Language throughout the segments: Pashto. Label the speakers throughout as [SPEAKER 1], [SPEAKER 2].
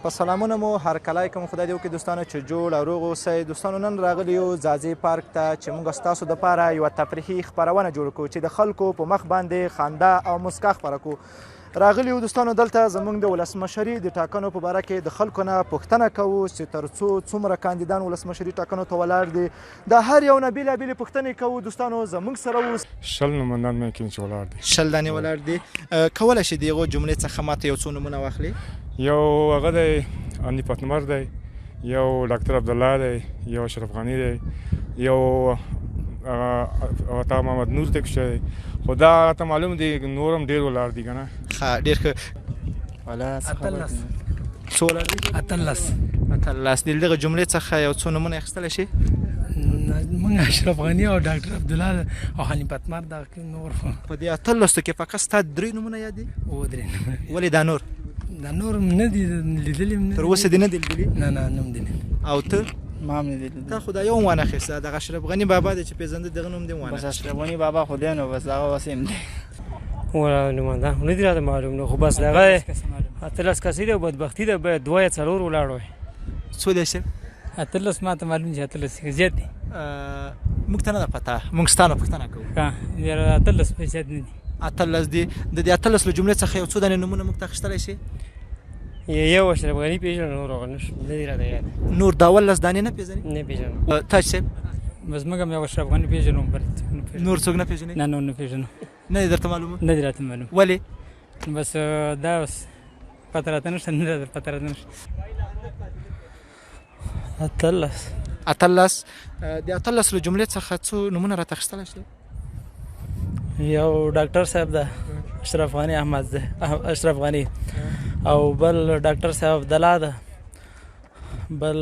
[SPEAKER 1] په سلامونه مو هرکلی کوم. خدای دې وکړي دوستانو چې جوړ او روغ اوسئ. دوستانو نن راغلي یو ځاځي پارک ته چې موږ ستاسو دپاره یوه تفریحي خپرونه جوړه کړو چې د خلکو په مخ باندې خندا او مسکا خپره کړو. راغلي یو دوستانو دلته زموږ د ولسمشري د ټاکنو په باره کې د خلکو نه پوښتنه کوو چې تر څو څومره کاندیدان ولسمشري ټاکنو ته ولاړ دي. د هر یو نه بېلابېلې پوښتنې کوو. دوستانو زموږ سره اوس
[SPEAKER 2] 10 نمایندان مې کوي چې ولاړ دي.
[SPEAKER 1] 10 دانې ولاړ دي. کولی شي د هغو جملې څخه ماته یو څو نومونه واخلي؟
[SPEAKER 2] یو هغه دی حنیف اتمر دی، یو ډاکټر عبدالله دی، یو اشرف غني دی، یو عطا محمد نور دی کوشش. خو دا ته معلوم دی نور هم ډېر ولاړ دي که نه؟
[SPEAKER 1] ښه ډېر ښه. څو ولاړ دي؟ 18 د دغه جملې څخه یو څو نومونه اخیستلی شي؟
[SPEAKER 3] موږ اشرف غني او ډاکټر عبدالله او حنیف اتمر دغه نور.
[SPEAKER 1] په دې 18 کې فقط ستا 3 نومونه یاد دي؟
[SPEAKER 3] درې.
[SPEAKER 1] ولې دا نور؟
[SPEAKER 3] دا نور نه دي لیدلي.
[SPEAKER 1] تر اوسه دې نه دي لیدلي؟
[SPEAKER 3] نه نه هم دي.
[SPEAKER 1] او ته؟
[SPEAKER 4] ما هم نه دي لیدلي.
[SPEAKER 1] تا خو دا یو هم وانخیسته. دغه اشرف غني بابا دی چې پېژنده دغه نوم دې هم وانخیسته.
[SPEAKER 4] بس اشرف غني بابا خو دی نو بس هغه اوس هم دی.
[SPEAKER 5] نمایندان نه دي راته معلوم نو خو بس دغه 18 کسې دی او بدبختي ده باید 2 یا 4 ولاړ وای.
[SPEAKER 1] څو دی صاحب؟
[SPEAKER 3] 18 ماته معلوم دي. 18 زیات دي.
[SPEAKER 1] موږ ته نه ده پته. موږ ستا نه پوښتنه کوو.
[SPEAKER 3] یاره 18 په زیات نه دي.
[SPEAKER 1] 18 دي. د دې 18 له جملې څخه یو څو دانې نومونه موږ ته اخیستلی شي؟
[SPEAKER 5] یو اشرف غني پېژنم، نور هغه نه دي راته یاد.
[SPEAKER 1] نور دا 18 دانې نه پېژنې؟
[SPEAKER 5] نه پېژنم.
[SPEAKER 1] تاج صاحب؟
[SPEAKER 3] بس موږ هم یو اشرف غني پېژنو.
[SPEAKER 1] نور څوک نه پېژنې؟
[SPEAKER 3] نه نور نه پېژنو.
[SPEAKER 1] نه دي درته معلومه؟
[SPEAKER 3] نه دي راته معلوم.
[SPEAKER 1] ولې؟
[SPEAKER 3] بس دا اوس پته راته نشته. نه راته پته راته نشته.
[SPEAKER 1] 18 د 18 له جملې څخه څو نومونه راته اخیستلی شي؟
[SPEAKER 5] یو ډاکټر صاحب ده اشرف غني احمد ده اشرف غني، او بل ډاکټر صاحب عبدالله ده، بل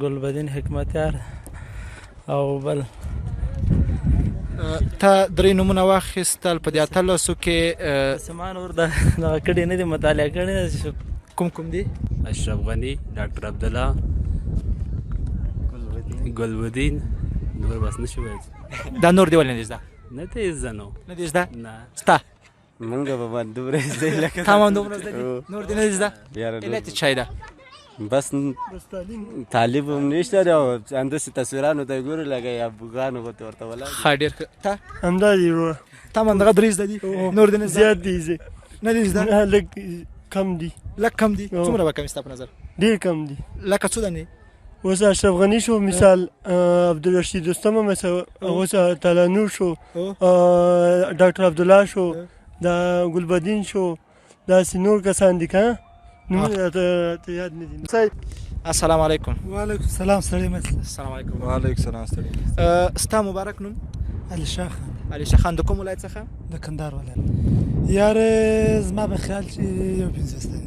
[SPEAKER 5] ګلبدین حکمتیار، او بل
[SPEAKER 1] تا 3 نومونه واخیستل. په دې 18 کې
[SPEAKER 5] سمان اور دغه کړي نه دي، مطالعه کړي.
[SPEAKER 1] کوم دي؟
[SPEAKER 6] اشرف غني، ډاکټر عبدالله، ګلبدین. نور بس نشو ویل.
[SPEAKER 1] دا نور دی ولې نه دي زده؟
[SPEAKER 6] نه دی زده.
[SPEAKER 1] نه دي زده؟
[SPEAKER 6] نه.
[SPEAKER 1] ستا؟
[SPEAKER 4] مونږ به باندې دومره زده لکه
[SPEAKER 1] تا هم دومره زده دي؟ نور دي نه دي زده؟ علت یې چای ده؟
[SPEAKER 4] بس طالب هم نشته دی او همداسې تصویرانو ته یې ګورو لکه یابوګانو غوندې ورته ولاړ دي.
[SPEAKER 1] ښه ډېر ښه. تا؟
[SPEAKER 7] همدا دي وروره.
[SPEAKER 1] تا هم همدغه 3 زده دي؟ نور دي نه زده؟
[SPEAKER 7] زیات دي.
[SPEAKER 1] نه دي زده؟
[SPEAKER 7] لږ کم دي.
[SPEAKER 1] لږ کم دي؟ څومره به کم ستا په نظر؟
[SPEAKER 7] ډېر کم دي.
[SPEAKER 1] لکه څو دانې؟
[SPEAKER 7] اوس اشرف غني شو مثال، عبدالرشید رستم مثال، اوس تالانور شو، ډاکټر عبدالله شو، دا ګلبدین شو، داسې نور کسان دي که نومونه ته یاد نه دي.
[SPEAKER 1] السلام علیکم.
[SPEAKER 3] وعلیکم السلام. ستړی مه شه.
[SPEAKER 1] السلام علیکم.
[SPEAKER 2] وعلیکم السلام. ستړي.
[SPEAKER 1] ستا مبارک نوم؟
[SPEAKER 3] علي شاه خان.
[SPEAKER 1] علي شاه خان. د کوم ولایت څخه؟
[SPEAKER 3] د کندهار ولایت. یاره زما په خیال چې یو 50 دي.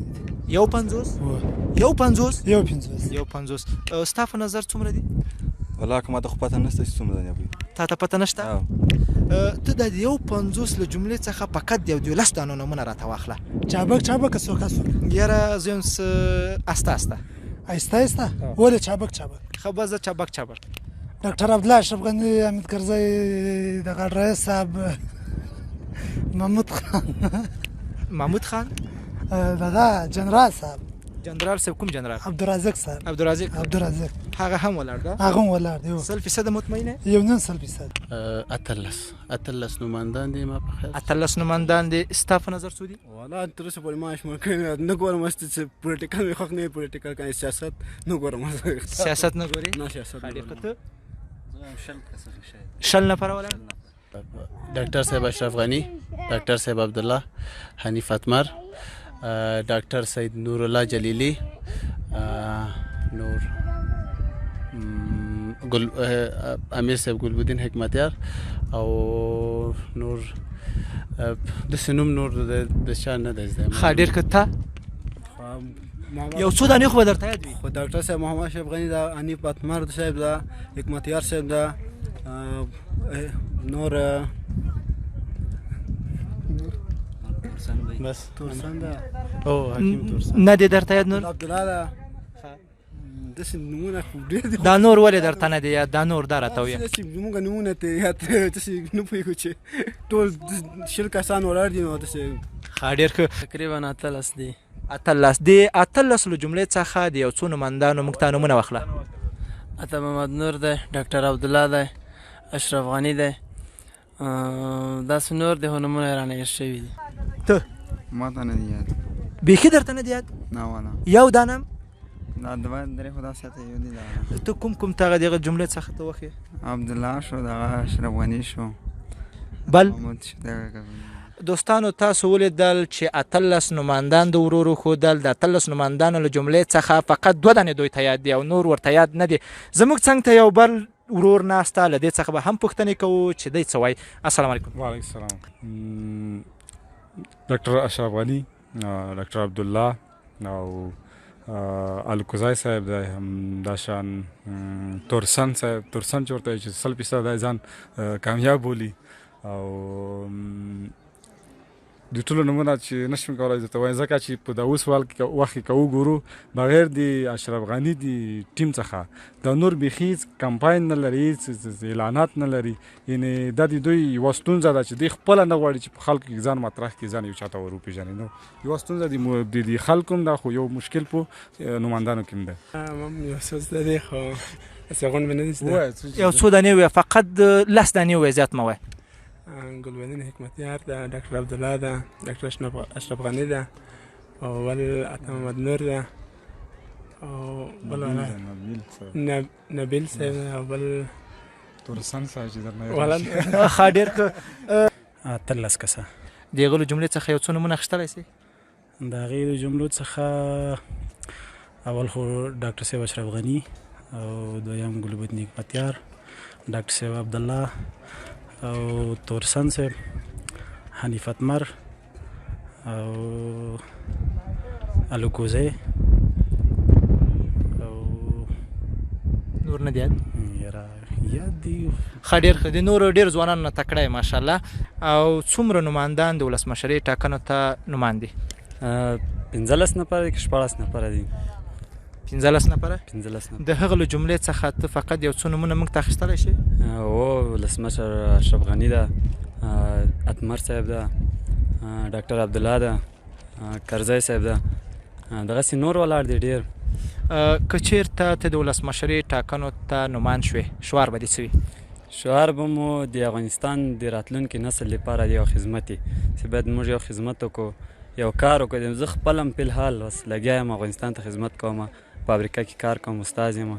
[SPEAKER 1] یو 50؟ یو 50. ستا په نظر څومره دي؟
[SPEAKER 2] والله که ما ته خو پته نشته چې څومره دي.
[SPEAKER 1] تا ته پته نشته؟ ته د یو 50 له جملې څخه فقط یو 12 دانو نومونه راته واخله.
[SPEAKER 3] چابک څوک؟
[SPEAKER 1] یاره زه یم استه
[SPEAKER 3] آیسته. ولې چابک؟
[SPEAKER 1] ښه بس زه چابک.
[SPEAKER 3] ډاکټر عبدالله، اشرف غني، حمید کرزی، دغه رئیس صاحب، محمود خان، دغه جنرال صاحب.
[SPEAKER 1] جنرال صاحب کوم جنرال؟
[SPEAKER 3] عبدالرزاق صاحب.
[SPEAKER 1] عبدالرزاق.
[SPEAKER 3] هغه هم ولاړ ده. هغه هم ولاړ دی.
[SPEAKER 1] 100% مطمئنه؟
[SPEAKER 3] یو 900%.
[SPEAKER 6] 18 نمایندان دي ما په خیال.
[SPEAKER 1] 18 نمایندان دي. ستا په نظر څو دي؟
[SPEAKER 4] والله تر اوسه پورې ما شمار کړی نه ګورم چې پولیټیکل مې خوښ نه وي. پولیټیکل که سیاست نه ګورم.
[SPEAKER 1] سیاست نه ګورې؟
[SPEAKER 4] نه سیاست نه ګورم.
[SPEAKER 1] 10 نفره ولاړ.
[SPEAKER 6] ډاکټر صاحب اشرف غني، ډاکټر صاحب عبدالله، حنیف اتمر، ډاکټر سید نور الله جلیلی، نور امیر صاحب ګلبدین حکمتیار، او نور داسې نوم نور د چا نه دی زده.
[SPEAKER 1] ښه ډېر ښه. تا؟ یو څو دانې خو به درته یاد وي.
[SPEAKER 4] خو ډاکټر صاحب محمد اشرف غني ده، حنیف اتمر صاحب ده، حکمتیار صاحب ده، نور
[SPEAKER 6] بس
[SPEAKER 4] تورسن ده.
[SPEAKER 6] او حکیم تورسن.
[SPEAKER 1] نه دي درته یاد نور؟
[SPEAKER 4] عبدالله ده. داسې نومونه خو ډېر دي.
[SPEAKER 1] دا نور ولې درته نه دي یاد؟ دا نور دا راته ووایه.
[SPEAKER 4] داسې زموږ نومونه ته یاد داسې نه پوهېږو چې ټول 10 کسان ولاړ دي نو داسې.
[SPEAKER 1] ښه ډېر ښه.
[SPEAKER 5] تقریبا 18 دي.
[SPEAKER 1] 18 د 18 له جملې څخه د یو څو نوماندانو موږ ته نومونه واخله.
[SPEAKER 5] عطا محمد نور دی، ډاکټر عبدالله دی، اشرف غني دی، داسې نور دي خو نومونه یې رانه هېر شوي دي.
[SPEAKER 1] ته
[SPEAKER 8] ما ته نه دي یاد.
[SPEAKER 1] بیخي درته نه دی یاد؟
[SPEAKER 8] نه والله.
[SPEAKER 1] یو دا نام
[SPEAKER 8] دا دوه درې خو داسې ته یو دي دا.
[SPEAKER 1] ته کوم دغه جملې څخه ته وښیې؟
[SPEAKER 8] عبدالله شو، دغه اشرف غني شو،
[SPEAKER 1] بل
[SPEAKER 8] محمود شو دغه.
[SPEAKER 1] دوستانو تاسو ولیدل چې 18 نوماندان د ورورو ښودل. د 18 نوماندانو له جملې څخه فقط 2 دانې دوی ته یاد دي او نور ورته یاد نه دي. زموږ څنګ ته یو بل ورور ناسته، له دې څخه به هم پوښتنې کوو چې دی څه وایي. السلام علیکم.
[SPEAKER 2] وعلیکم السلام. ډاکټر اشرف غني، ډاکټر عبدالله او الکوزای صاحب دی، همداشان تورسن صاحب، تورسن چې ورته وایي چې 100% دی ځان کامیاب بولي. او د ټولو نومونه چې نشم کولی درته وایم ځکه چې په د اوس وخت کې که وګورو بغیر د اشرف غني د ټیم څخه دا نور بیخي کمپاین نه لري، اعلانات نه لري. یعنې دا د دوی یوه ستونزه ده چې دوی خپله نه غواړي چې په خلکو کې ځان مطرح کړي، ځان یو چاته ور وپېژني. نو یوه ستونزه د خلکو هم ده، خو یو مشکل په نوماندانو کې هم ده.
[SPEAKER 3] یو څه زده دی خو هسې غونډ مې نه دي زده.
[SPEAKER 1] یو څو دانې ووایه، فقط 10 دانې ووایه، زیات مه وایه.
[SPEAKER 3] ګلبدین حکمتیار ده، ډاکټر عبدالله ده، ډاکټر اشرف غني ده، او بل عطا محمد نور ده، او بل نبیل صاحب ده، او بل
[SPEAKER 2] تورسن صاحب چې درنه
[SPEAKER 1] ښه ډېر ښه.
[SPEAKER 9] 18 کسه.
[SPEAKER 1] د هغو له جملې څخه یو څو نومونه اخیستلی سي؟
[SPEAKER 9] د هغې د جملو څخه اول خو ډاکټر صاحب اشرف غني، او دویم ګلبدین حکمتیار، ډاکټر صاحب عبدالله، او تورسن صاحب، حنیف اتمر، او الکوزی، او
[SPEAKER 1] نور نه دی یاد؟
[SPEAKER 9] یاد دي.
[SPEAKER 1] ښه ډېر ښه. د نورو ډېر ځوانانو نه تکړه یې ماشاءالله. او څومره نوماندان د ولسمشرۍ ټاکنو ته نومان دي؟
[SPEAKER 4] 15 نفره دي که 14 نفره دي؟
[SPEAKER 1] 15 نفره.
[SPEAKER 4] 15 نفره.
[SPEAKER 1] د هغه له جملې څخه ته فقط یو څو نومونه موږ ته اخیستلی شي؟
[SPEAKER 4] او ولسمشر اشرف غني ده، اتمر صاحب ده، ډاکټر عبدالله ده، کرزی صاحب ده، دغسې نور ولاړ دي ډېر.
[SPEAKER 1] که چېرته ته د ولسمشرۍ ټاکنو ته نومان شوې، شعار به دې څه وي؟
[SPEAKER 4] شعار به مو د افغانستان د راتلونکي نسل لپاره یو خدمت وي چې باید موږ یو خدمت وکړو، یو کار وکړو. زه خپل هم فی الحال اوس لګیا یم افغانستان ته خدمت کوم، په امریکا کې کار کوم، استاد یم.